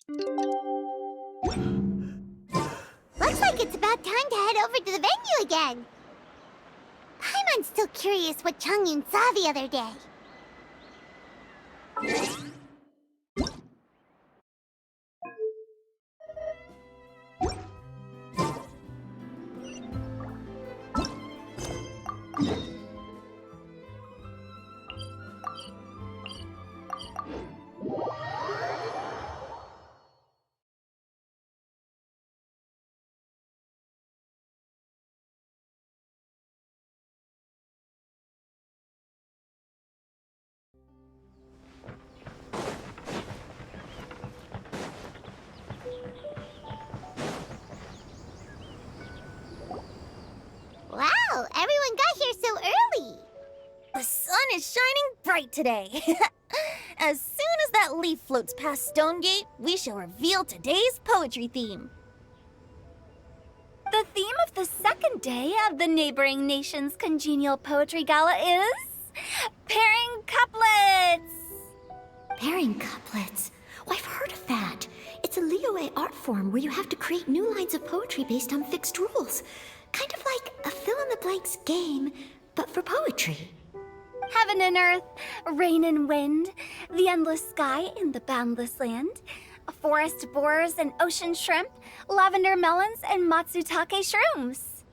Looks like it's about time to head over to the venue again. I'm still curious what Changyun saw the other day. Wow, everyone got here so early. The sun is shining bright today. As soon as that leaf floats past Stonegate, we shall reveal today's poetry theme. The theme of the second day of the neighboring nation's congenial poetry gala is pairing couplets. Pairing couplets? Oh, I've heard of that. It's a liyue art form where you have to create new lines of poetry based on fixed rules. Kind of like a fill-in-the-blanks game, but for poetry. Heaven and earth, rain and wind, the endless sky and the boundless land, forest borers and ocean shrimp, lavender melons and matsutake shrooms.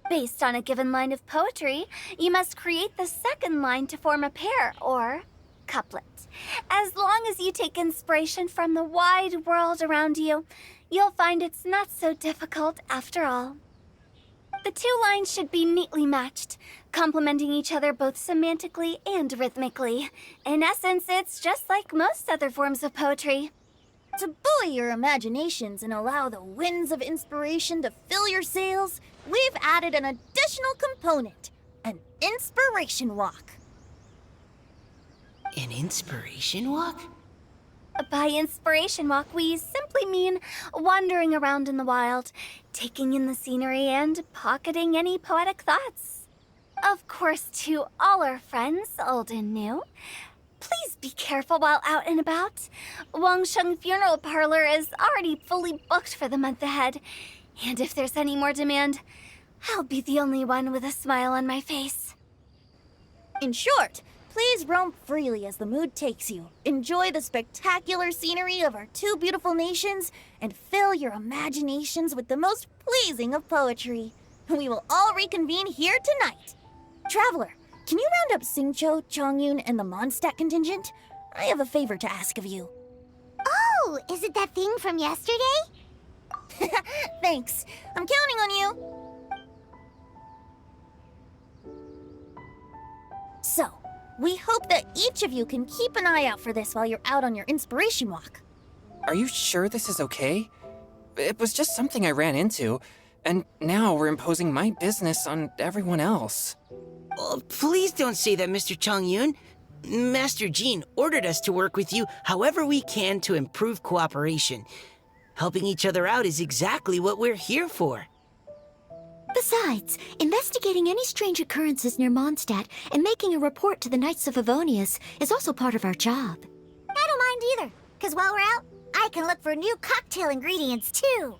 Based on a given line of poetry, you must create the second line to form a pair, or couplet. As long as you take inspiration from the wide world around you, you'll find it's not so difficult after all. The two lines should be neatly matched, complementing each other both semantically and rhythmically. In essence, it's just like most other forms of poetry. To buoy your imaginations and allow the winds of inspiration to fill your sails, we've added an additional component, an inspiration walk. An inspiration walk? By inspiration walk, we simply mean wandering around in the wild, taking in the scenery and pocketing any poetic thoughts. Of course, to all our friends, old and new, please be careful while out and about. Wangsheng Funeral Parlor is already fully booked for the month ahead, and if there's any more demand, I'll be the only one with a smile on my face. In short, please roam freely as the mood takes you. Enjoy the spectacular scenery of our two beautiful nations, and fill your imaginations with the most pleasing of poetry. We will all reconvene here tonight. Traveler, can you round up Singcho, Changyun, and the Mondstadt contingent? I have a favor to ask of you. Oh, is it that thing from yesterday? Thanks. I'm counting on you. So, we hope that each of you can keep an eye out for this while you're out on your inspiration walk. Are you sure this is okay? It was just something I ran into, and now we're imposing my business on everyone else. Oh, please don't say that, Mr. Changyun. Master Jean ordered us to work with you however we can to improve cooperation. Helping each other out is exactly what we're here for. Besides, investigating any strange occurrences near Mondstadt and making a report to the Knights of Avonius is also part of our job. I don't mind either, because while we're out, I can look for new cocktail ingredients too.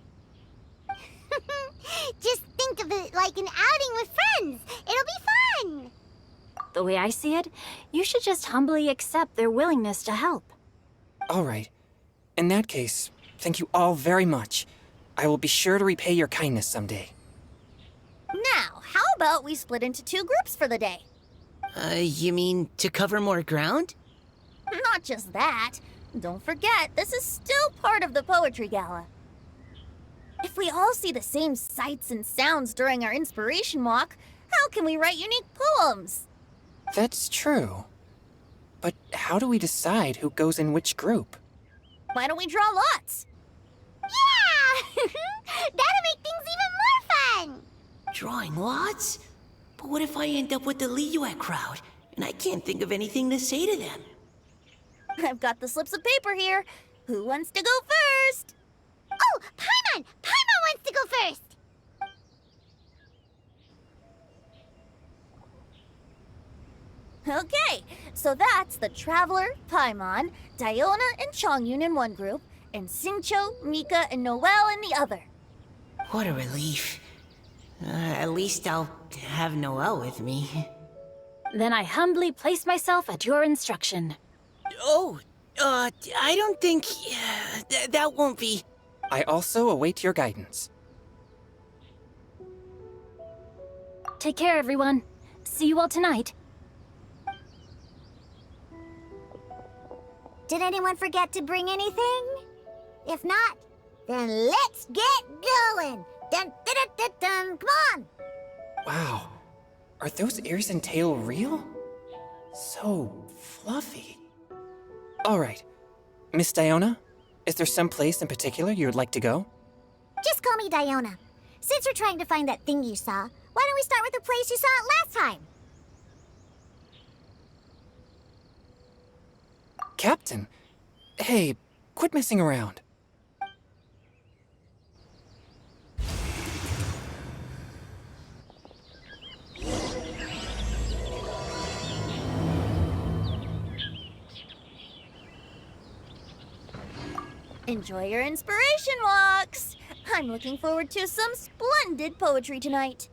Just think of it like an outing with friends. It'll be fun. The way I see it, you should just humbly accept their willingness to help. All right. In that case, thank you all very much. I will be sure to repay your kindness someday. Now, how about we split into two groups for the day? You mean to cover more ground? Not just that. Don't forget, this is still part of the Poetry Gala. If we all see the same sights and sounds during our inspiration walk, how can we write unique poems? That's true. But how do we decide who goes in which group? Why don't we draw lots? Yeah! That'll make things even more fun. Drawing lots? But what if I end up with the liyue crowd, and I can't think of anything to say to them? I've got the slips of paper here. Who wants to go first? Oh, Paimon! Paimon wants to go first! Okay, so that's the Traveler, Paimon, Diona, and Changyun in one group, and Xingqiu, Mika, and Noelle in the other. What a relief. At least I'll have Noelle with me. Then I humbly place myself at your instruction. Oh, I don't think... that won't be... I also await your guidance. Take care, everyone. See you all tonight. Did anyone forget to bring anything? If not, then let's get going! Dun, dun, dun, dun, dun. Come on! Wow. Are those ears and tail real? So fluffy. Alright. Miss Diona, is there some place in particular you would like to go? Just call me Diona. Since we're trying to find that thing you saw, why don't we start with the place you saw it last time? Captain? Hey, quit messing around. Enjoy your inspiration walks! I'm looking forward to some splendid poetry tonight.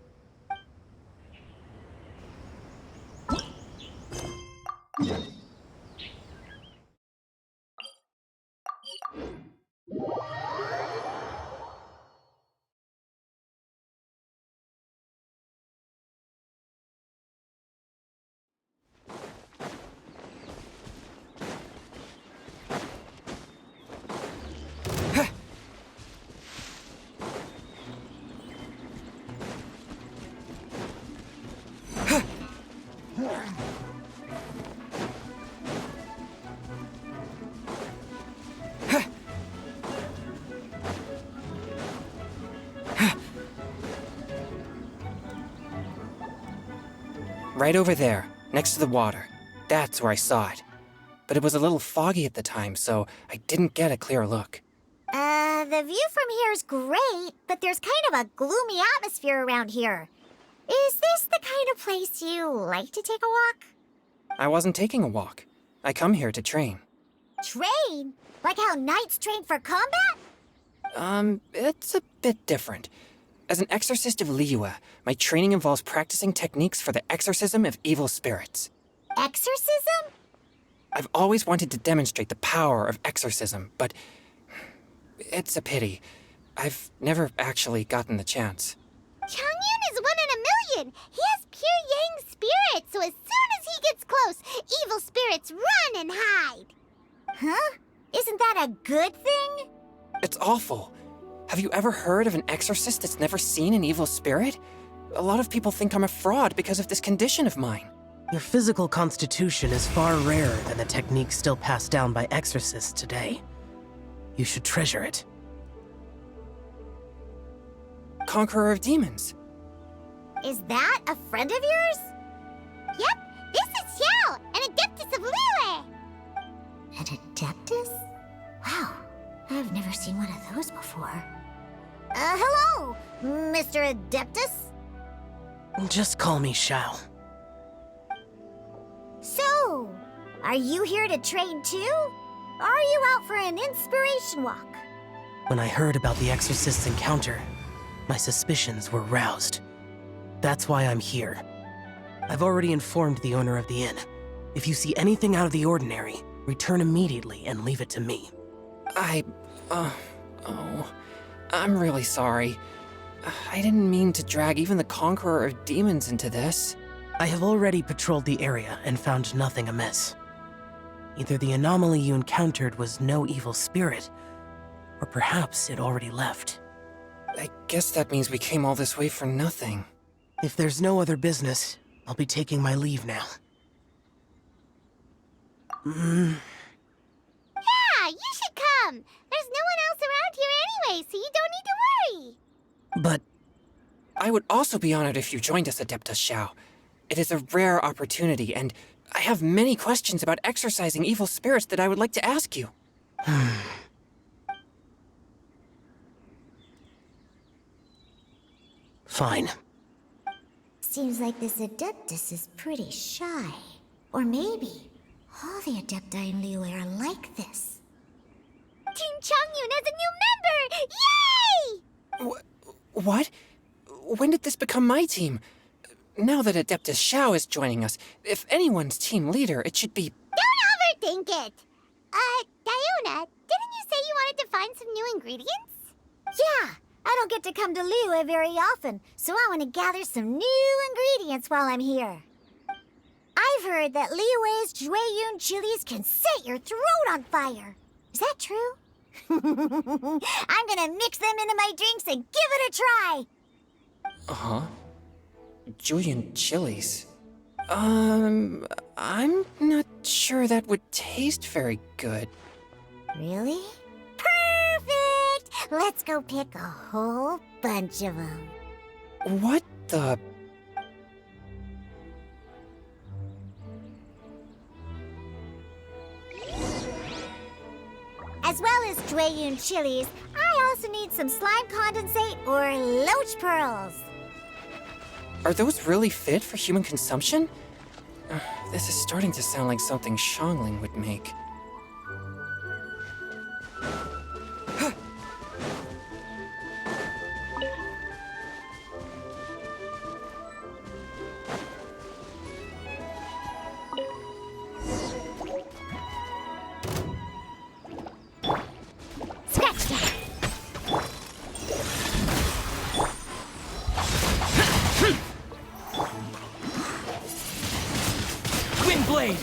Right over there, next to the water. That's where I saw it. But it was a little foggy at the time, so I didn't get a clear look. The view from here is great, but there's kind of a gloomy atmosphere around here. Is this the kind of place you like to take a walk? I wasn't taking a walk. I come here to train. Train? Like how knights train for combat? It's a bit different. As an exorcist of Liyue, my training involves practicing techniques for the exorcism of evil spirits. Exorcism? I've always wanted to demonstrate the power of exorcism, but it's a pity. I've never actually gotten the chance. Changyun is 1 in a million! He has pure yang spirit, so as soon as he gets close, evil spirits run and hide! Huh? Isn't that a good thing? It's awful. Have you ever heard of an exorcist that's never seen an evil spirit? A lot of people think I'm a fraud because of this condition of mine. Your physical constitution is far rarer than the techniques still passed down by exorcists today. You should treasure it. Conqueror of demons. Is that a friend of yours? Yep, this is Xiao, an adeptus of liyue! An adeptus? Wow, I've never seen one of those before. Hello, Mr. Adeptus? Just call me Xiao. So, are you here to train too? Or are you out for an inspiration walk? When I heard about the exorcist's encounter, my suspicions were roused. That's why I'm here. I've already informed the owner of the inn. If you see anything out of the ordinary, return immediately and leave it to me. I'm really sorry. I didn't mean to drag even the Conqueror of Demons into this. I have already patrolled the area and found nothing amiss. Either the anomaly you encountered was no evil spirit, or perhaps it already left. I guess that means we came all this way for nothing. If there's no other business, I'll be taking my leave now. Yeah, you should come! There's no one else around here anyway, so you don't need to worry! But I would also be honored if you joined us, Adeptus Xiao. It is a rare opportunity, and I have many questions about exorcising evil spirits that I would like to ask you. Fine. Seems like this Adeptus is pretty shy. Or maybe all the Adepti in Liyue are like this. Team Changyun as a new member! Yay! What? When did this become my team? Now that Adeptus Xiao is joining us, if anyone's team leader, it should be... Don't overthink it! Diona, didn't you say you wanted to find some new ingredients? Yeah, I don't get to come to liyue very often, so I want to gather some new ingredients while I'm here. I've heard that liyue's Jueyun chilies can set your throat on fire. Is that true? I'm gonna mix them into my drinks and give it a try. Uh-huh. Julian chilies. I'm not sure that would taste very good. Really? Perfect! Let's go pick a whole bunch of them. What the... As well as Jueyun chilies, I also need some slime condensate or loach pearls. Are those really fit for human consumption? This is starting to sound like something Xiangling would make. Scratch that! Windblade!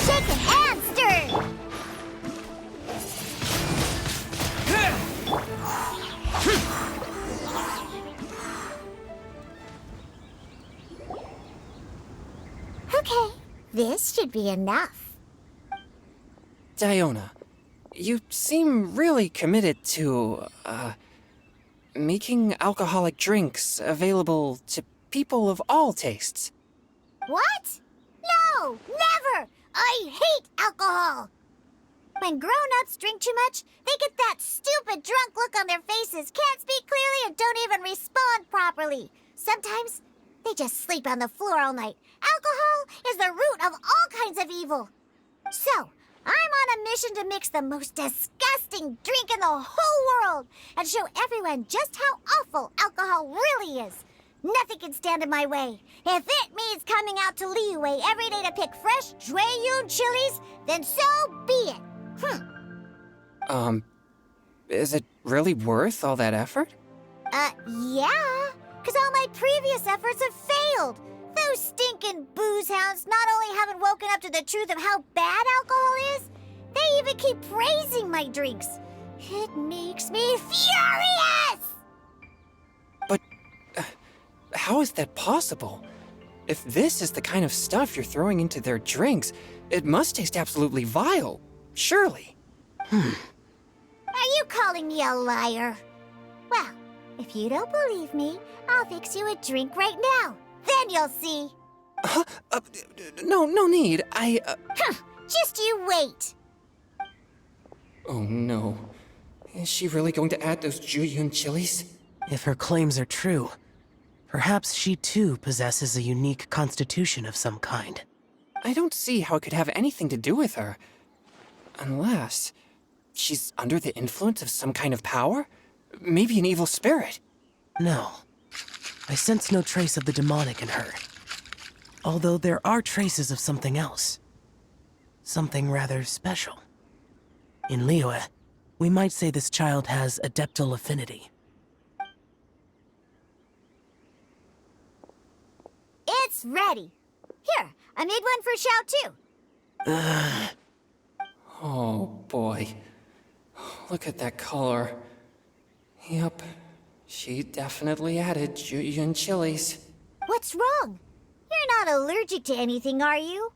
Shaken and stirred! Okay, this should be enough. Diona, you seem really committed to, making alcoholic drinks available to people of all tastes. What? No, never! I hate alcohol! When grown-ups drink too much, they get that stupid drunk look on their faces, can't speak clearly, and don't even respond properly. Sometimes, they just sleep on the floor all night. Alcohol is the root of all kinds of evil. So, I'm on a mission to mix the most disgusting drink in the whole world and show everyone just how awful alcohol really is. Nothing can stand in my way. If it means coming out to liyue every day to pick fresh Jueyun chilies, then so be it. Is it really worth all that effort? Yeah, because all my previous efforts have failed. Those stinking booze hounds not only haven't woken up to the truth of how bad alcohol is, they even keep praising my drinks. It makes me furious! But how is that possible? If this is the kind of stuff you're throwing into their drinks, it must taste absolutely vile, surely. Are you calling me a liar? Well, if you don't believe me, I'll fix you a drink right now. Then you'll see. No need. Just you wait. Oh no. Is she really going to add those Jueyun chilies? If her claims are true, perhaps she too possesses a unique constitution of some kind. I don't see how it could have anything to do with her. Unless she's under the influence of some kind of power? Maybe an evil spirit. No. I sense no trace of the demonic in her. Although there are traces of something else. Something rather special. In liyue, we might say this child has adeptal affinity. It's ready. Here, I made one for Xiao too. Oh boy. Look at that color. Yep. She definitely added Jueyun chilies. What's wrong? You're not allergic to anything, are you?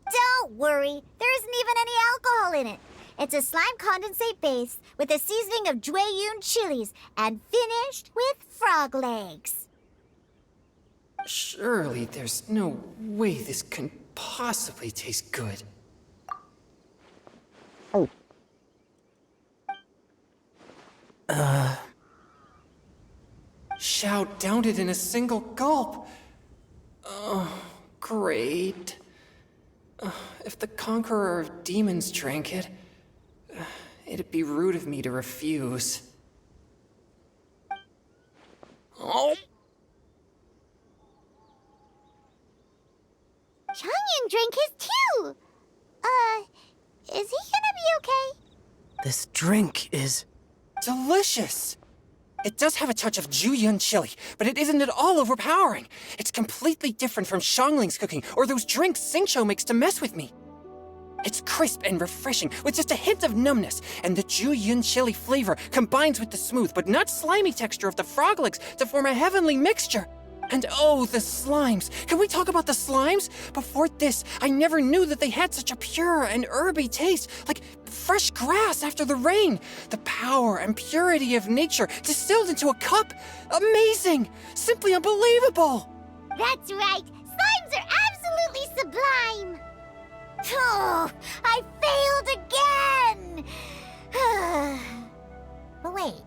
Don't worry, there isn't even any alcohol in it. It's a slime condensate base with a seasoning of Jueyun chilies and finished with frog legs. Surely there's no way this can possibly taste good. Xiao downed it in a single gulp. Oh, great. if the Conqueror of Demons drank it, it'd be rude of me to refuse. Oh. Changyun drank his too! Is he gonna be okay? This drink is... Delicious! It does have a touch of Jueyun chili, but it isn't at all overpowering. It's completely different from Xiangling's cooking or those drinks Xingqiu makes to mess with me. It's crisp and refreshing, with just a hint of numbness, and the Jueyun chili flavor combines with the smooth but not slimy texture of the frog legs to form a heavenly mixture. And oh, the slimes! Can we talk about the slimes? Before this, I never knew that they had such a pure and herby taste, like fresh grass after the rain. The power and purity of nature distilled into a cup. Amazing! Simply unbelievable! That's right! Slimes are absolutely sublime! Oh, I failed again! But wait,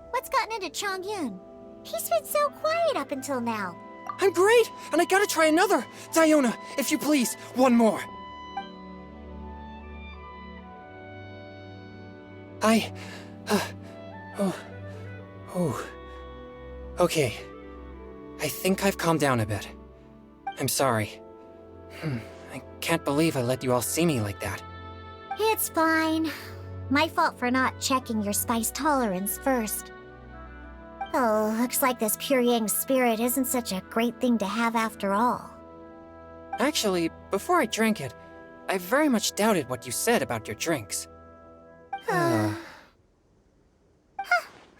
what's gotten into Changyun? He's been so quiet up until now. I'm great, and I gotta try another. Diona, if you please, one more. Okay. I think I've calmed down a bit. I'm sorry. I can't believe I let you all see me like that. It's fine. My fault for not checking your spice tolerance first. Oh, looks like this pure yang spirit isn't such a great thing to have after all. Actually, before I drank it, I very much doubted what you said about your drinks. Who'd have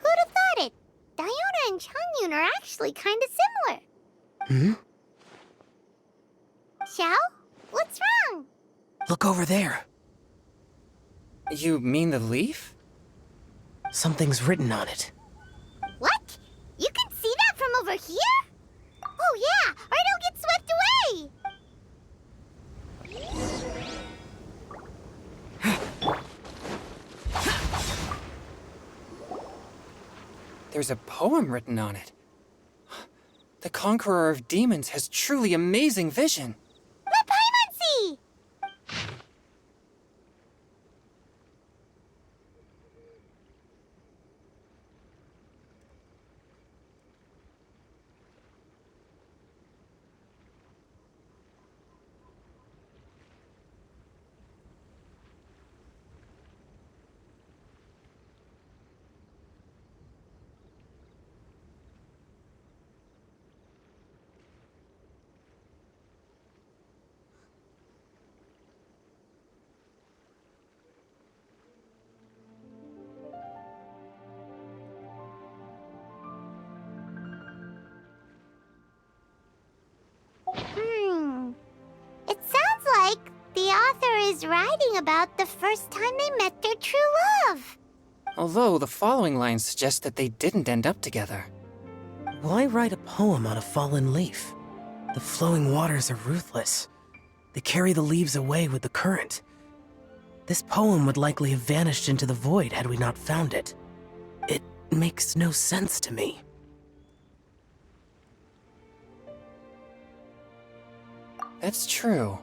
thought it? Diona and Changyun are actually kind of similar. Xiao? What's wrong? Look over there. You mean the leaf? Something's written on it. What? You can see that from over here? Oh yeah, or it'll get swept away! There's a poem written on it. The Conqueror of Demons has truly amazing vision. Let Paimon see! It sounds like the author is writing about the first time they met their true love. Although the following lines suggest that they didn't end up together. Why write a poem on a fallen leaf? The flowing waters are ruthless. They carry the leaves away with the current. This poem would likely have vanished into the void had we not found it. It makes no sense to me. That's true.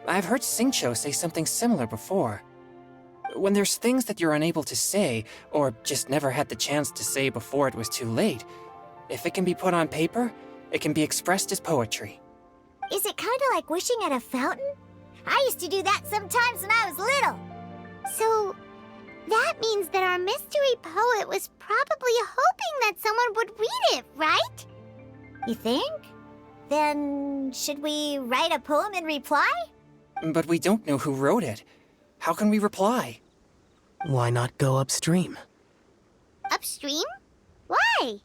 I've heard Xingqiu say something similar before. When there's things that you're unable to say, or just never had the chance to say before it was too late, if it can be put on paper, it can be expressed as poetry. Is it kind of like wishing at a fountain? I used to do that sometimes when I was little. So, that means that our mystery poet was probably hoping that someone would read it, right? You think? Then, should we write a poem in reply? But we don't know who wrote it. How can we reply? Why not go upstream? Upstream? Why?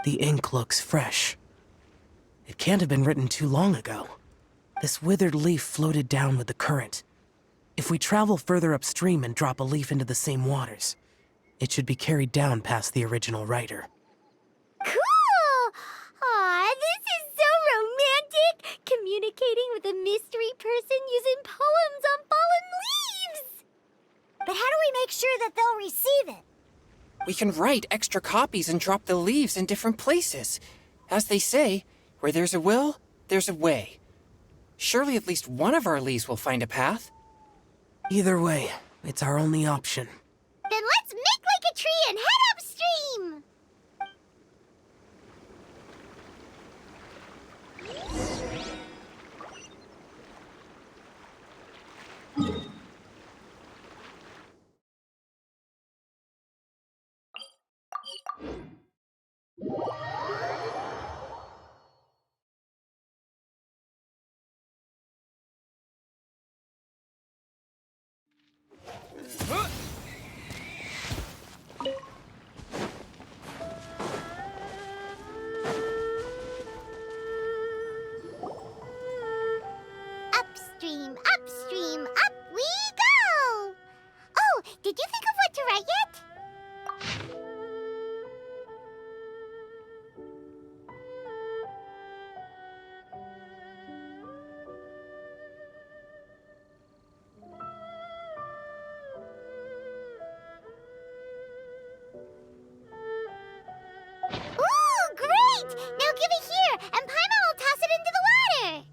The ink looks fresh. It can't have been written too long ago. This withered leaf floated down with the current. If we travel further upstream and drop a leaf into the same waters, it should be carried down past the original writer. Cool! Aw, this is so romantic! Communicating with a mystery person using poems on fallen leaves! But how do we make sure that they'll receive it? We can write extra copies and drop the leaves in different places. As they say, where there's a will, there's a way. Surely at least one of our leaves will find a path. Either way, it's our only option. Then let's make like a tree and head upstream! Upstream, upstream, up we go! Oh, did you think of what to write yet? Ooh, great! Now give it here, and Paimon will toss it into the water!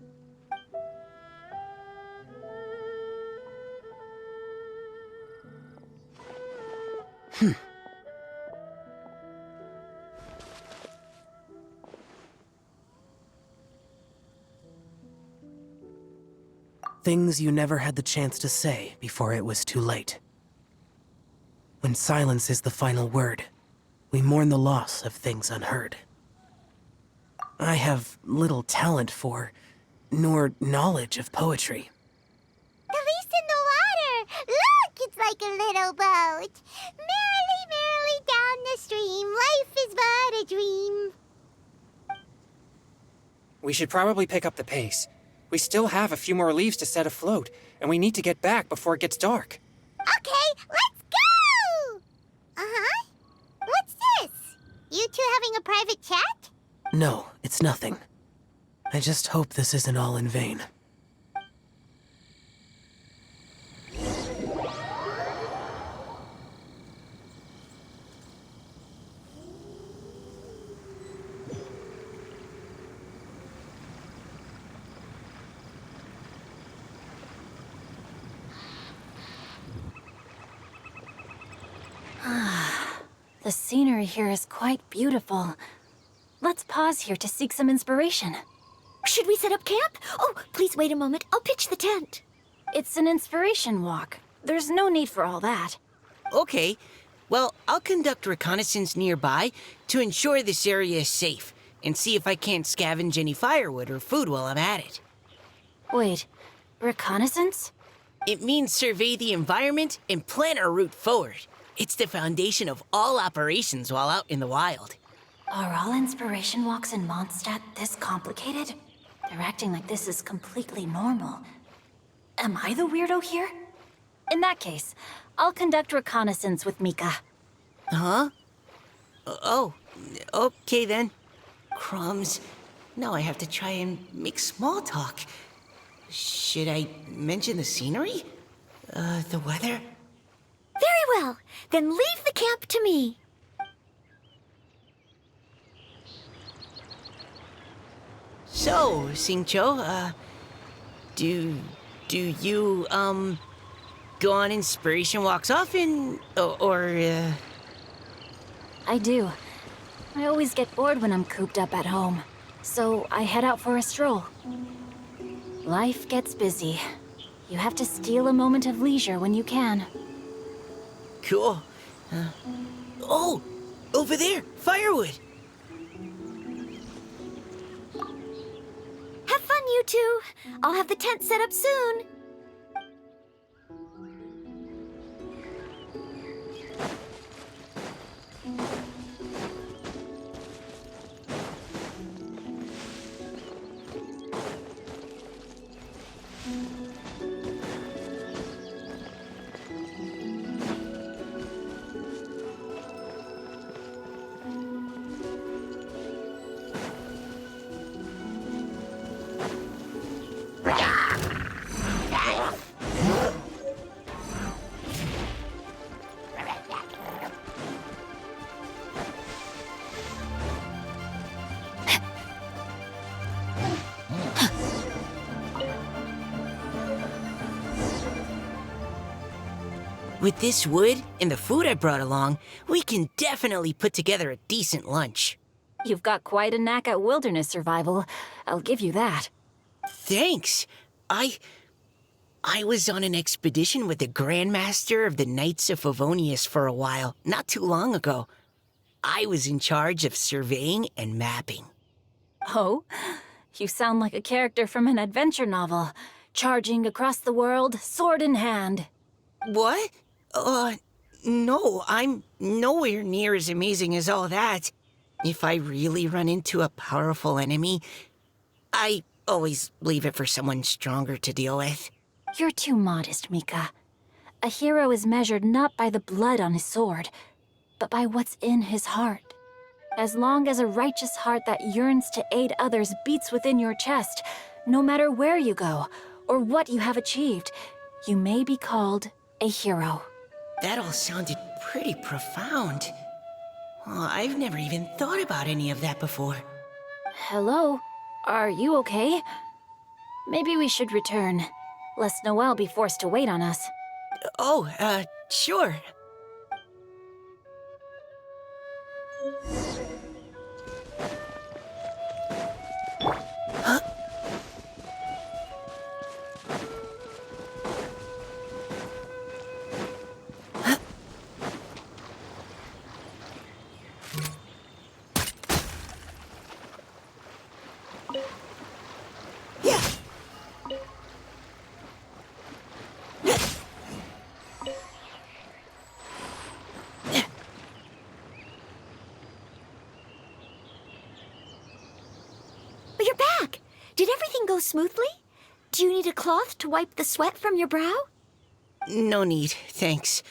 Things you never had the chance to say before it was too late. When silence is the final word, we mourn the loss of things unheard. I have little talent for, nor knowledge of poetry. The leaf's in the water! Look, it's like a little boat! Merrily, merrily down the stream, life is but a dream. We should probably pick up the pace. We still have a few more leaves to set afloat, and we need to get back before it gets dark. Okay, let's go! Uh-huh. What's this? You two having a private chat? No, it's nothing. I just hope this isn't all in vain. The scenery here is quite beautiful. Let's pause here to seek some inspiration. Should we set up camp? Oh, please wait a moment. I'll pitch the tent. It's an inspiration walk. There's no need for all that. Okay, well, I'll conduct reconnaissance nearby to ensure this area is safe, and see if I can't scavenge any firewood or food while I'm at it. Wait, reconnaissance? It means survey the environment and plan our route forward. It's the foundation of all operations while out in the wild. Are all inspiration walks in Mondstadt this complicated? They're acting like this is completely normal. Am I the weirdo here? In that case, I'll conduct reconnaissance with Mika. Huh? Oh, okay then. Crumbs. Now I have to try and make small talk. Should I mention the scenery? The weather? Very well. Then leave the camp to me. So, Xingqiu, do you, go on inspiration walks often, or? I do. I always get bored when I'm cooped up at home, so I head out for a stroll. Life gets busy. You have to steal a moment of leisure when you can. Cool. Oh, over there, firewood. Have fun, you two. I'll have the tent set up soon. With this wood and the food I brought along, we can definitely put together a decent lunch. You've got quite a knack at wilderness survival. I'll give you that. Thanks. I was on an expedition with the Grandmaster of the Knights of Favonius for a while, not too long ago. I was in charge of surveying and mapping. Oh? You sound like a character from an adventure novel. Charging across the world, sword in hand. What? No, I'm nowhere near as amazing as all that. If I really run into a powerful enemy, I always leave it for someone stronger to deal with. You're too modest, Mika. A hero is measured not by the blood on his sword, but by what's in his heart. As long as a righteous heart that yearns to aid others beats within your chest, no matter where you go or what you have achieved, you may be called a hero. That all sounded pretty profound. Oh, I've never even thought about any of that before. Hello? Are you okay? Maybe we should return, lest Noelle be forced to wait on us. Oh, sure. You're back! Did everything go smoothly? Do you need a cloth to wipe the sweat from your brow? No need, thanks.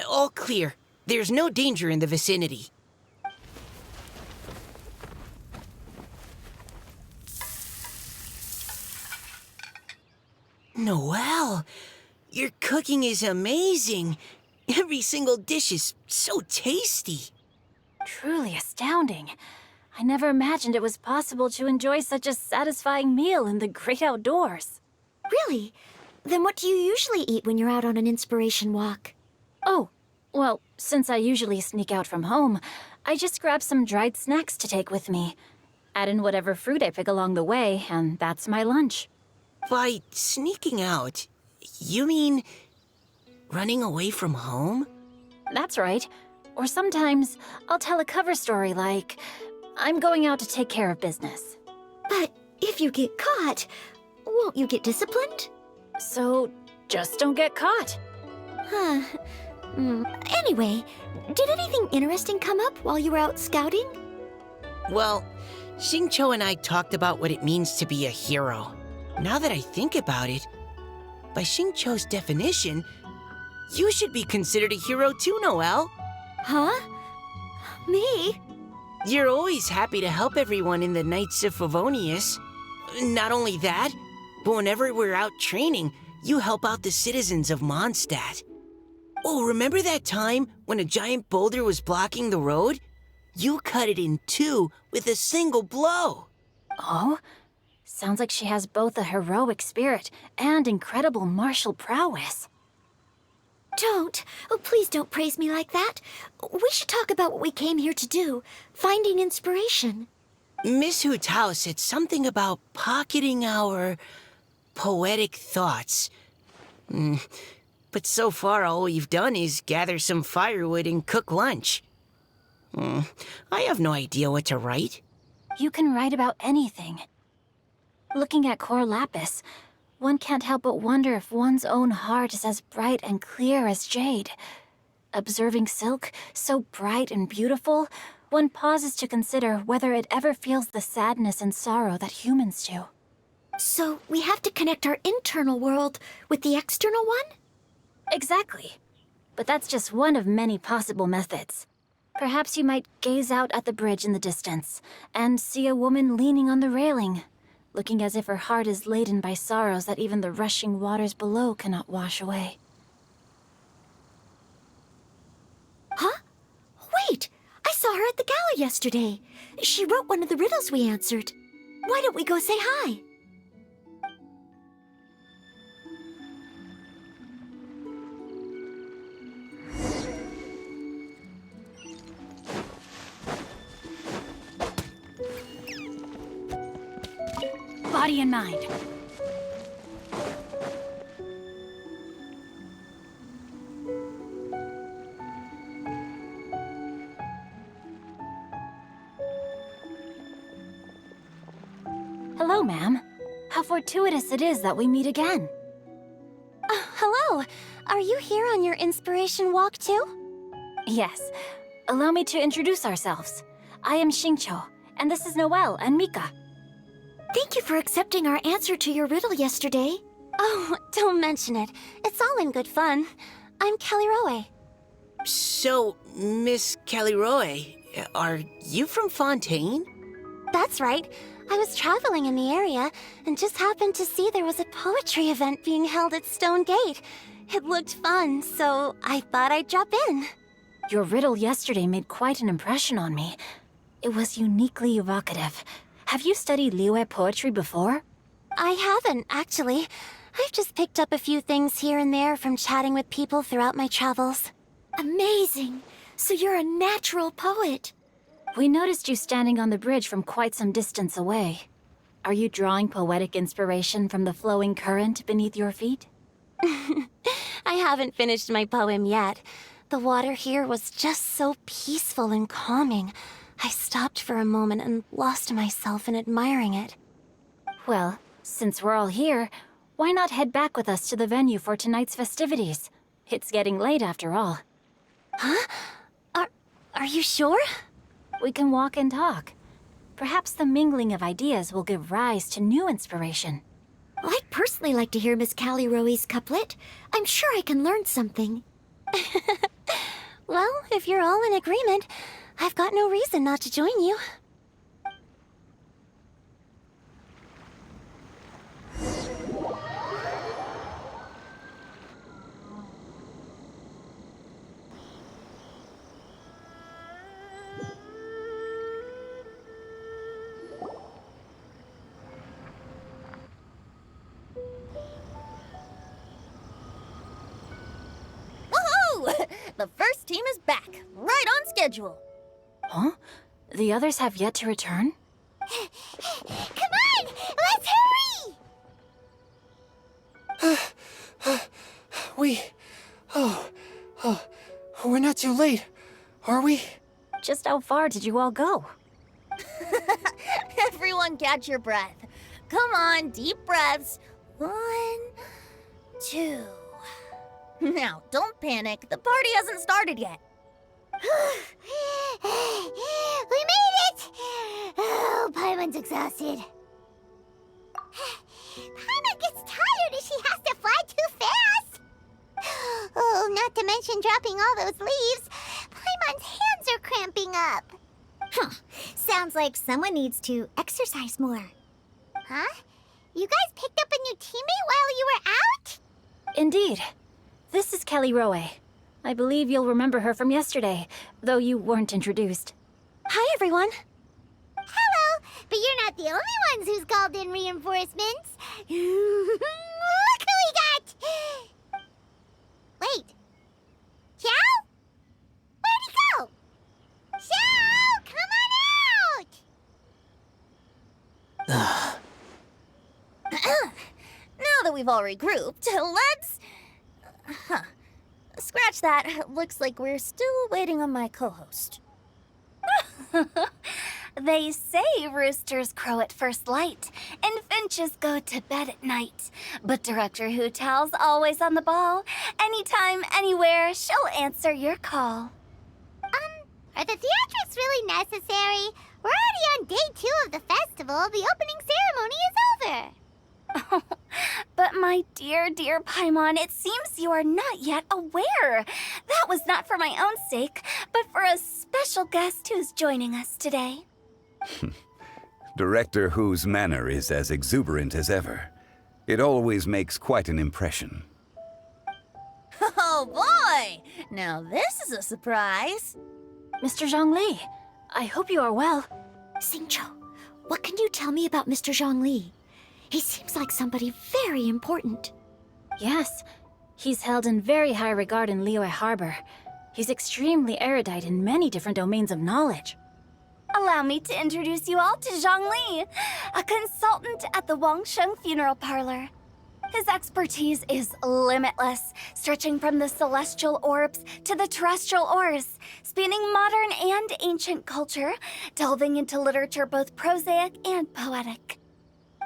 All clear. There's no danger in the vicinity. Noelle, your cooking is amazing. Every single dish is so tasty. Truly astounding. I never imagined it was possible to enjoy such a satisfying meal in the great outdoors. Really? Then what do you usually eat when you're out on an inspiration walk? Oh, well, since I usually sneak out from home, I just grab some dried snacks to take with me. Add in whatever fruit I pick along the way, and that's my lunch. By sneaking out, you mean running away from home? That's right. Or sometimes I'll tell a cover story like, I'm going out to take care of business. But if you get caught, won't you get disciplined? So just don't get caught. Huh. Anyway, did anything interesting come up while you were out scouting? Well, Xingqiu and I talked about what it means to be a hero. Now that I think about it, by Xingqiu's definition, you should be considered a hero too, Noelle. Huh? Me? You're always happy to help everyone in the Knights of Favonius. Not only that, but whenever we're out training, you help out the citizens of Mondstadt. Oh, remember that time when a giant boulder was blocking the road? You cut it in two with a single blow. Oh? Sounds like she has both a heroic spirit and incredible martial prowess. Don't. Oh, please don't praise me like that. We should talk about what we came here to do, finding inspiration. Miss Hu Tao said something about pocketing our poetic thoughts. But so far, all we've done is gather some firewood and cook lunch. I have no idea what to write. You can write about anything. Looking at Cor Lapis, one can't help but wonder if one's own heart is as bright and clear as jade. Observing silk, so bright and beautiful, one pauses to consider whether it ever feels the sadness and sorrow that humans do. So we have to connect our internal world with the external one? Exactly. But that's just one of many possible methods. Perhaps you might gaze out at the bridge in the distance and see a woman leaning on the railing, looking as if her heart is laden by sorrows that even the rushing waters below cannot wash away. Huh? Wait! I saw her at the gala yesterday. She wrote one of the riddles we answered. Why don't we go say hi? study in mind. Hello, ma'am. How fortuitous it is that we meet again. Hello. Are you here on your inspiration walk too? Yes. Allow me to introduce ourselves. I am Xingqiu, and this is Noelle and Mika. Thank you for accepting our answer to your riddle yesterday. Oh, don't mention it. It's all in good fun. I'm Kelly Roe. So, Miss Caliroe, are you from Fontaine? That's right. I was traveling in the area and just happened to see there was a poetry event being held at Stone Gate. It looked fun, so I thought I'd drop in. Your riddle yesterday made quite an impression on me. It was uniquely evocative. Have you studied liyue poetry before? I haven't, actually. I've just picked up a few things here and there from chatting with people throughout my travels. Amazing! So you're a natural poet. We noticed you standing on the bridge from quite some distance away. Are you drawing poetic inspiration from the flowing current beneath your feet? I haven't finished my poem yet. The water here was just so peaceful and calming. I stopped for a moment and lost myself in admiring it. Well, since we're all here, why not head back with us to the venue for tonight's festivities? It's getting late after all. Huh? Are you sure? We can walk and talk. Perhaps the mingling of ideas will give rise to new inspiration. I'd personally like to hear Miss Callie Roe's couplet. I'm sure I can learn something. Well, if you're all in agreement, I've got no reason not to join you. The first team is back, right on schedule. Huh? The others have yet to return? Come on! Let's hurry! We're not too late, are we? Just how far did you all go? Everyone catch your breath. Come on, deep breaths. 1, 2. Now, don't panic. The party hasn't started yet. We made it! Oh, Paimon's exhausted. Paimon gets tired if she has to fly too fast. Oh, not to mention dropping all those leaves. Paimon's hands are cramping up. Sounds like someone needs to exercise more. Huh? You guys picked up a new teammate while you were out? Indeed. This is Kelly Roe. I believe you'll remember her from yesterday, though you weren't introduced. Hi, everyone. Hello, but you're not the only ones who's called in reinforcements. Look who we got! Wait. Xiao? Where'd he go? Xiao, come on out! Now that we've all regrouped, let's... Scratch that. Looks like we're still waiting on my co-host. They say roosters crow at first light, and finches go to bed at night. But Director Hootal's always on the ball. Anytime, anywhere, she'll answer your call. Are the theatrics really necessary? We're already on day 2 of the festival. The opening ceremony is over. But my dear, dear Paimon, it seems you are not yet aware. That was not for my own sake, but for a special guest who's joining us today. Director Who's manner is as exuberant as ever. It always makes quite an impression. Oh boy! Now this is a surprise. Mr. Zhongli, I hope you are well. Xingqiu, what can you tell me about Mr. Zhongli? He seems like somebody very important. Yes, he's held in very high regard in Liyue Harbor. He's extremely erudite in many different domains of knowledge. Allow me to introduce you all to Zhongli, a consultant at the Wangsheng Funeral Parlor. His expertise is limitless, stretching from the celestial orbs to the terrestrial ores, spanning modern and ancient culture, delving into literature both prosaic and poetic.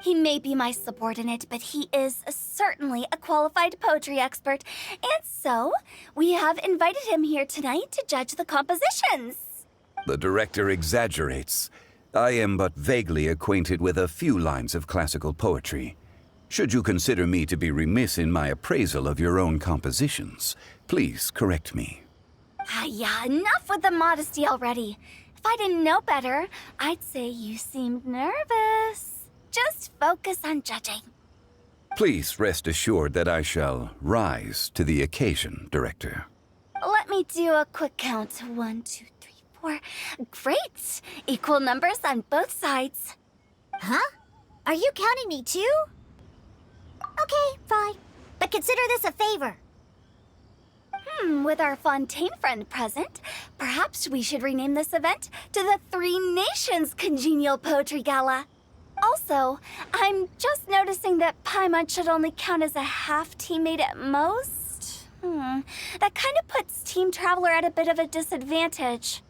He may be my subordinate, but he is certainly a qualified poetry expert, and so we have invited him here tonight to judge the compositions. The director exaggerates. I am but vaguely acquainted with a few lines of classical poetry. Should you consider me to be remiss in my appraisal of your own compositions, please correct me. Yeah, enough with the modesty already. If I didn't know better, I'd say you seemed nervous. Just focus on judging. Please rest assured that I shall rise to the occasion, Director. Let me do a quick count. 1, 2, 3, 4. Great! Equal numbers on both sides. Huh? Are you counting me too? Okay, fine. But consider this a favor. With our Fontaine friend present, perhaps we should rename this event to the Three Nations Congenial Poetry Gala. Also, I'm just noticing that Paimon should only count as a half teammate at most. That kind of puts Team Traveler at a bit of a disadvantage.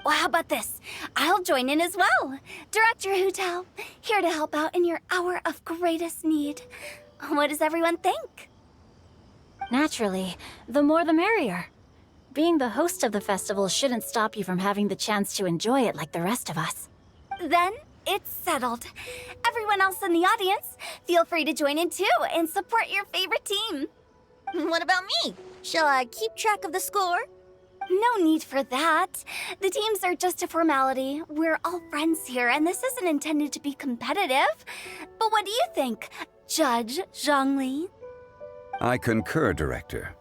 Well, how about this? I'll join in as well. Director Hu Tao, here to help out in your hour of greatest need. What does everyone think? Naturally, the more the merrier. Being the host of the festival shouldn't stop you from having the chance to enjoy it like the rest of us. Then it's settled. Everyone else in the audience, feel free to join in too and support your favorite team. What about me? Shall I keep track of the score? No need for that. The teams are just a formality. We're all friends here, and this isn't intended to be competitive. But what do you think, Judge Zhongli? I concur, Director.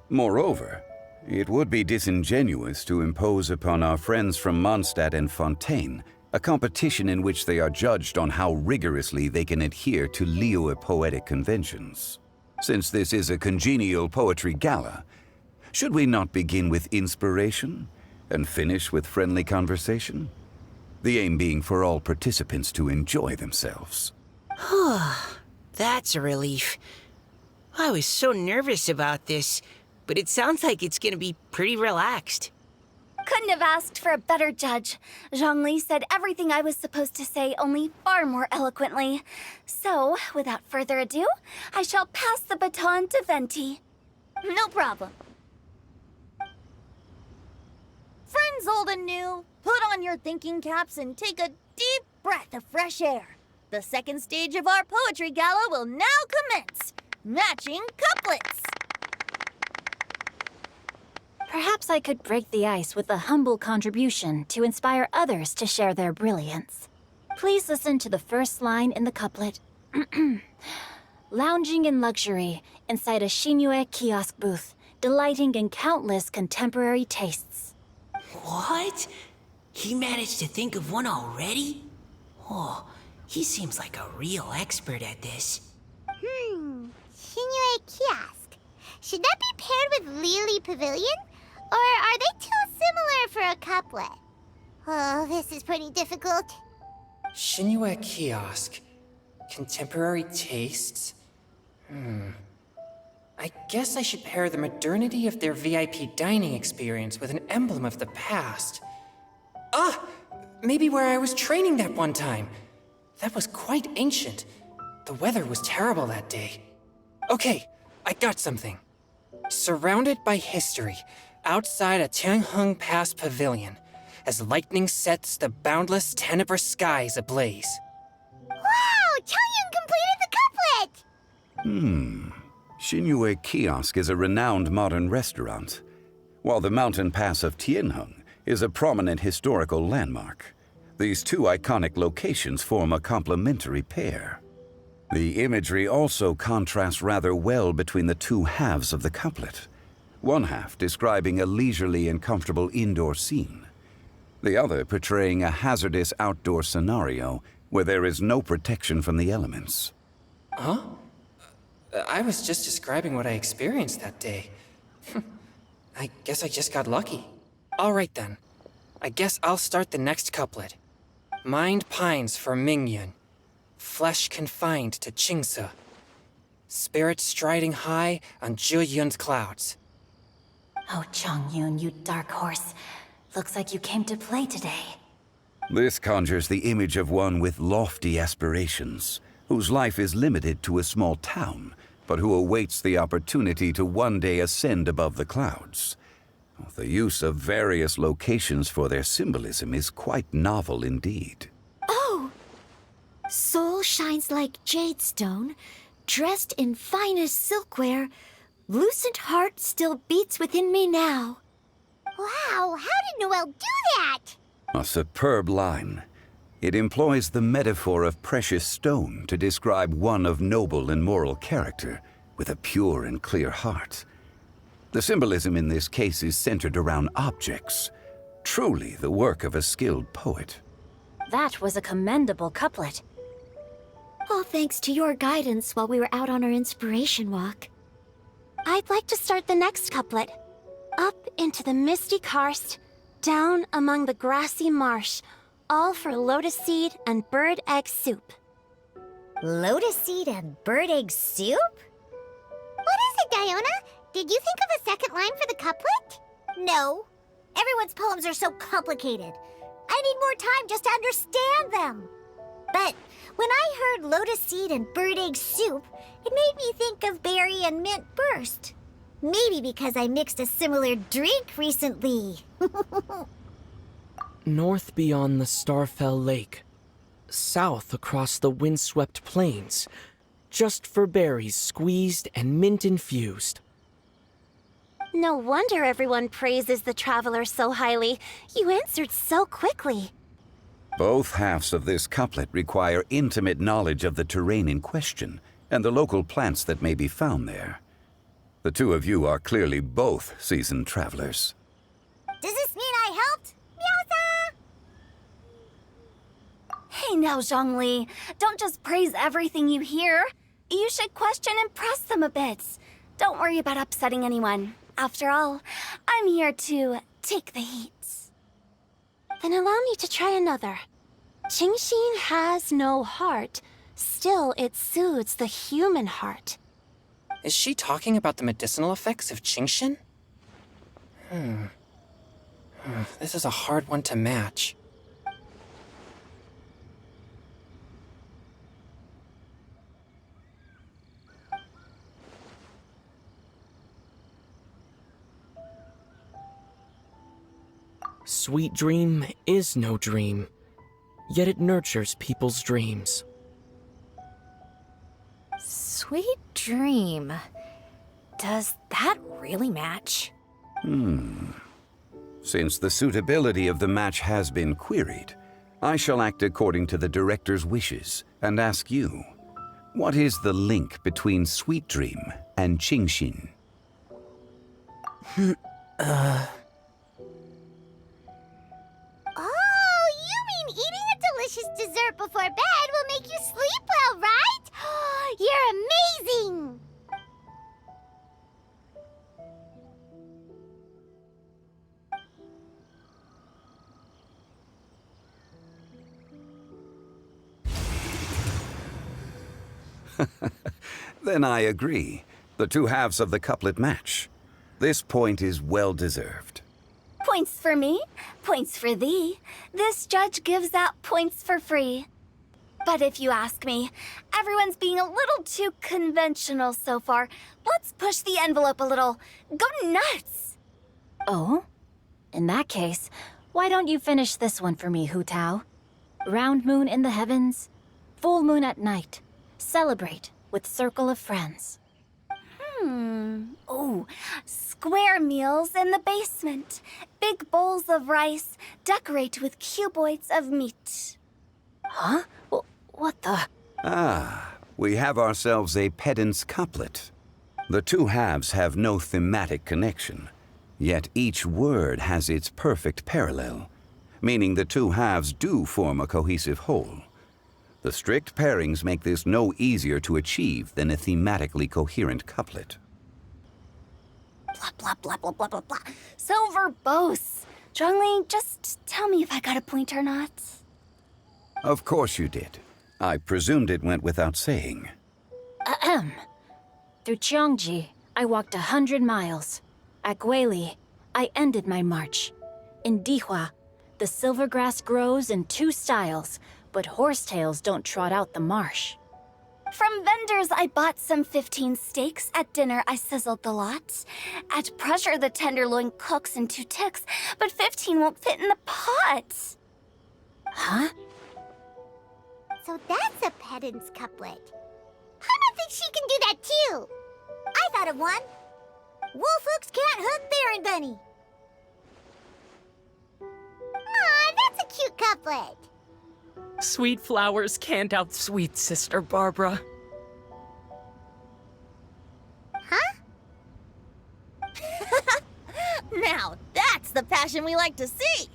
Moreover, it would be disingenuous to impose upon our friends from Mondstadt and Fontaine a competition in which they are judged on how rigorously they can adhere to liyue poetic conventions. Since this is a congenial poetry gala, should we not begin with inspiration and finish with friendly conversation? The aim being for all participants to enjoy themselves. That's a relief. I was so nervous about this, but it sounds like it's gonna be pretty relaxed. Couldn't have asked for a better judge. Zhongli said everything I was supposed to say, only far more eloquently. So, without further ado, I shall pass the baton to Venti. No problem. Friends old and new, put on your thinking caps and take a deep breath of fresh air. The second stage of our poetry gala will now commence. Matching couplets. Perhaps I could break the ice with a humble contribution to inspire others to share their brilliance. Please listen to the first line in the couplet. Lounging in luxury inside a liyue kiosk booth, delighting in countless contemporary tastes. What? He managed to think of one already? Oh, he seems like a real expert at this. Liyue Kiosk. Should that be paired with Lily Pavilion? Or are they too similar for a couplet? Oh, this is pretty difficult. Liyue Kiosk. Contemporary tastes? I guess I should pair the modernity of their VIP dining experience with an emblem of the past. Ah! Maybe where I was training that one time. That was quite ancient. The weather was terrible that day. Okay, I got something. Surrounded by history, outside a Tianheng Pass pavilion, as lightning sets the boundless tenebrous skies ablaze. Wow! Changyun completed the couplet! Liyue Kiosk is a renowned modern restaurant, while the mountain pass of Tianheng is a prominent historical landmark. These two iconic locations form a complementary pair. The imagery also contrasts rather well between the two halves of the couplet. One half describing a leisurely and comfortable indoor scene, the other portraying a hazardous outdoor scenario where there is no protection from the elements. Huh? I was just describing what I experienced that day. I guess I just got lucky. All right then. I guess I'll start the next couplet. Mind pines for Mingyun, flesh confined to Qingse, spirit striding high on Zheyun's clouds. Oh, Chongyun, you dark horse. Looks like you came to play today. This conjures the image of one with lofty aspirations, whose life is limited to a small town, but who awaits the opportunity to one day ascend above the clouds. The use of various locations for their symbolism is quite novel indeed. Oh! Soul shines like jade stone, dressed in finest silkware. Lucent heart still beats within me now. Wow, how did Noelle do that? A superb line. It employs the metaphor of precious stone to describe one of noble and moral character, with a pure and clear heart. The symbolism in this case is centered around objects, truly the work of a skilled poet. That was a commendable couplet. All thanks to your guidance while we were out on our inspiration walk. I'd like to start the next couplet. Up into the misty karst, down among the grassy marsh, all for lotus seed and bird egg soup. Lotus seed and bird egg soup? What is it, Diona? Did you think of a second line for the couplet? No. Everyone's poems are so complicated. I need more time just to understand them. But when I heard lotus seed and bird egg soup, it made me think of berry and mint burst. Maybe because I mixed a similar drink recently. North beyond the Starfell Lake. South across the windswept plains. Just for berries squeezed and mint infused. No wonder everyone praises the traveler so highly. You answered so quickly. Both halves of this couplet require intimate knowledge of the terrain in question and the local plants that may be found there. The two of you are clearly both seasoned travelers. Does this mean I helped? Meowsa! Hey now, Zhongli. Don't just praise everything you hear. You should question and press them a bit. Don't worry about upsetting anyone. After all, I'm here to take the heat. Then allow me to try another. Qingxin has no heart. Still, it soothes the human heart. Is she talking about the medicinal effects of Qingxin? This is a hard one to match. Sweet dream is no dream, yet it nurtures people's dreams. Sweet dream. Does that really match? Since the suitability of the match has been queried, I shall act according to the director's wishes and ask you, what is the link between Sweet Dream and Qingxin? Oh, you mean eating a delicious dessert before bed will make you sleep well, right? You're amazing! Then I agree. The two halves of the couplet match. This point is well deserved. Points for me, points for thee. This judge gives out points for free. But if you ask me, everyone's being a little too conventional so far. Let's push the envelope a little. Go nuts! Oh? In that case, why don't you finish this one for me, Hu Tao? Round moon in the heavens, full moon at night. Celebrate with circle of friends. Oh, square meals in the basement. Big bowls of rice, decorate with cuboids of meat. Huh? What the? We have ourselves a pedant's couplet. The two halves have no thematic connection, yet each word has its perfect parallel, meaning the two halves do form a cohesive whole. The strict pairings make this no easier to achieve than a thematically coherent couplet. Blah, blah, blah, blah, blah, blah, blah. So verbose. Zhongli, just tell me if I got a point or not. Of course you did. I presumed it went without saying. Ahem. Through Cheongji, I walked 100 miles. At Guili, I ended my march. In Dihua, the silver grass grows in 2 styles, but horsetails don't trot out the marsh. From vendors, I bought some 15 steaks. At dinner, I sizzled the lot. At pressure, the tenderloin cooks in 2 ticks, but 15 won't fit in the pot. Huh? So that's a pedant's couplet. Paimon thinks she can do that too. I thought of one. Wolfhooks can't hunt Baron Bunny. Aw, that's a cute couplet. Sweet flowers can't outsweet Sister Barbara. Huh? Now, that's the passion we like to see.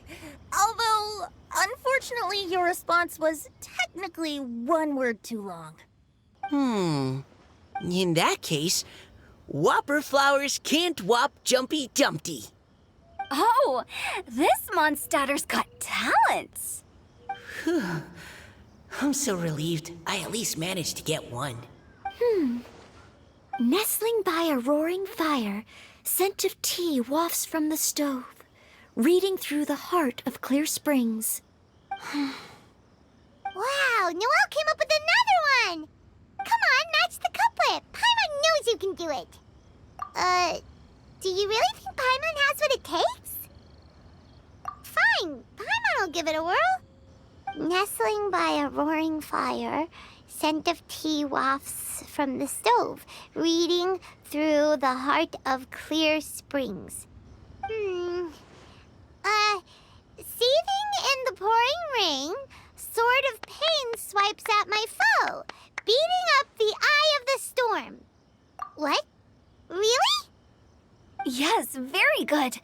Although, unfortunately, your response was technically 1 word too long. In that case, Whopper flowers can't whop Jumpy Dumpty. Oh, this mondstatter's got talent. I'm so relieved. I at least managed to get one. Nestling by a roaring fire, scent of tea wafts from the stove, reading through the heart of clear springs. Wow, Noelle came up with another one. Come on, match the couplet. Paimon knows you can do it. Do you really think Paimon has what it takes? Fine, Paimon will give it a whirl. Nestling by a roaring fire, scent of tea wafts from the stove, reading through the heart of clear springs. Seething in the pouring rain, sword of pain swipes at my foe, beating up the eye of the storm. What? Really? Yes, very good.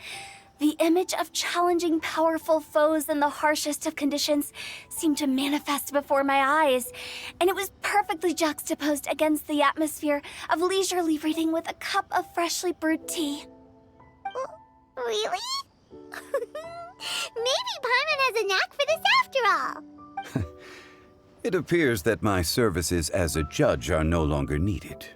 The image of challenging powerful foes in the harshest of conditions seemed to manifest before my eyes, and it was perfectly juxtaposed against the atmosphere of leisurely reading with a cup of freshly brewed tea. Really? Maybe Paimon has a knack for this after all. It appears that my services as a judge are no longer needed.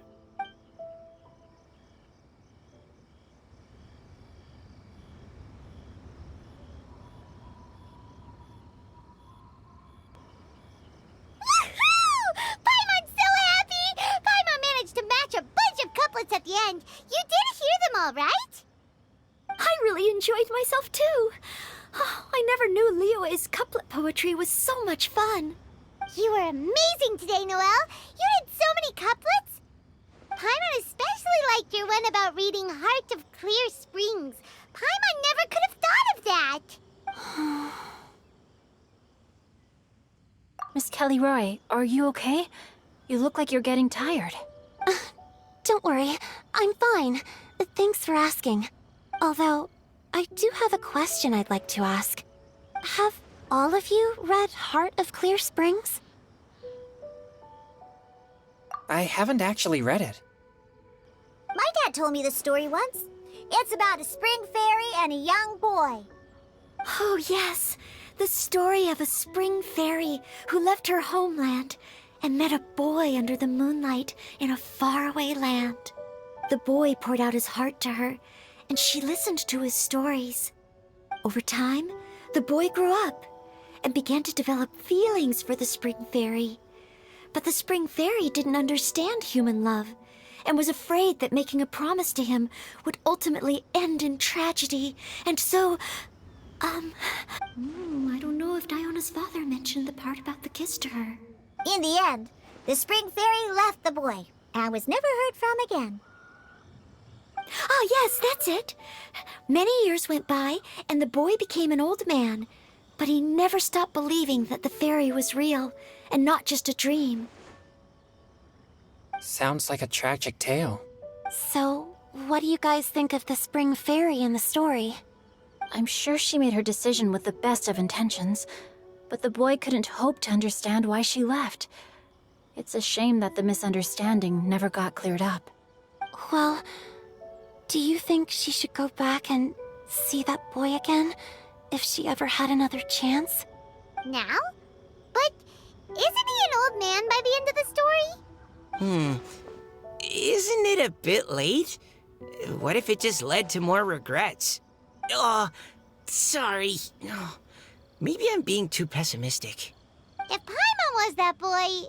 Paimon's so happy! Paimon managed to match a bunch of couplets at the end. You did hear them all, right? I really enjoyed myself too. Oh, I never knew liyue's couplet poetry was so much fun. You were amazing today, Noelle. You did so many couplets. Paimon especially liked your one about reading Heart of Clear Springs. Paimon never could have thought of that. Miss Kelly Roy, are you okay? You look like you're getting tired. Don't worry, I'm fine. Thanks for asking. Although, I do have a question I'd like to ask. Have all of you read Heart of Clear Springs? I haven't actually read it. My dad told me the story once. It's about a spring fairy and a young boy. Oh, yes. The story of a spring fairy who left her homeland and met a boy under the moonlight in a faraway land. The boy poured out his heart to her, and she listened to his stories. Over time, the boy grew up and began to develop feelings for the spring fairy. But the spring fairy didn't understand human love and was afraid that making a promise to him would ultimately end in tragedy. And so, I don't know if Diona's father mentioned the part about the kiss to her. In the end, the spring fairy left the boy and was never heard from again. Oh, yes, that's it. Many years went by, and the boy became an old man. But he never stopped believing that the fairy was real and not just a dream. Sounds like a tragic tale. So, what do you guys think of the spring fairy in the story? I'm sure she made her decision with the best of intentions, but the boy couldn't hope to understand why she left. It's a shame that the misunderstanding never got cleared up. Well, do you think she should go back and see that boy again if she ever had another chance. Now? But isn't he an old man by the end of the story? Isn't it a bit late? What if it just led to more regrets? Oh, sorry. Oh, maybe I'm being too pessimistic. If Paimon was that boy...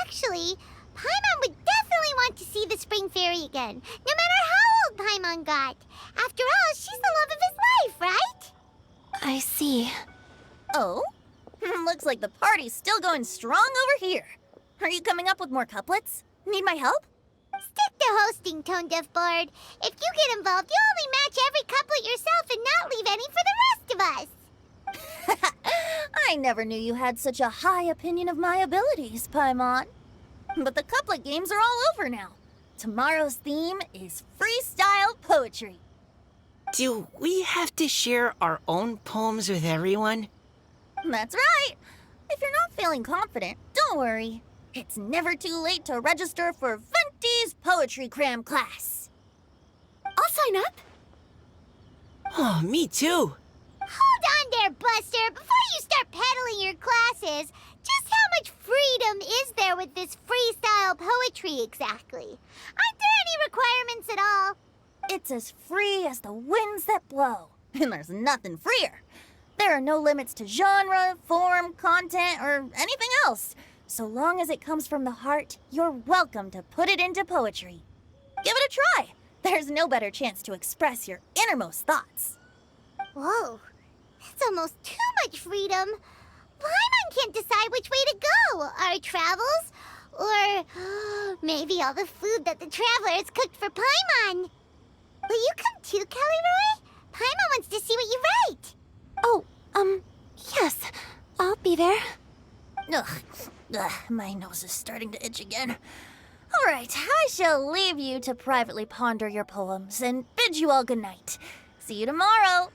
Actually, Paimon would definitely want to see the Spring Fairy again, no matter how old Paimon got. After all, she's the love of his life, right? I see. Oh? Looks like the party's still going strong over here. Are you coming up with more couplets? Need my help? Stick to hosting, Tone Deaf Bard. If you get involved, you'll only match every couplet yourself and not leave any for the rest of us. I never knew you had such a high opinion of my abilities, Paimon. But the couplet games are all over now. Tomorrow's theme is freestyle poetry. Do we have to share our own poems with everyone? That's right. If you're not feeling confident, don't worry. It's never too late to register for Venti's Poetry Cram class. I'll sign up. Oh, me too. Hold on there, Buster. Before you start peddling your classes, just how much freedom is there with this freestyle poetry exactly? Aren't there any requirements at all? It's as free as the winds that blow, and there's nothing freer. There are no limits to genre, form, content, or anything else. So long as it comes from the heart, you're welcome to put it into poetry. Give it a try. There's no better chance to express your innermost thoughts. Whoa, that's almost too much freedom. Paimon can't decide which way to go. Our travels, or maybe all the food that the travelers cooked for Paimon. Will you come too, Kelly Roy? Paimon wants to see what you write. Oh, yes. I'll be there. Ugh, my nose is starting to itch again. All right, I shall leave you to privately ponder your poems and bid you all good night. See you tomorrow.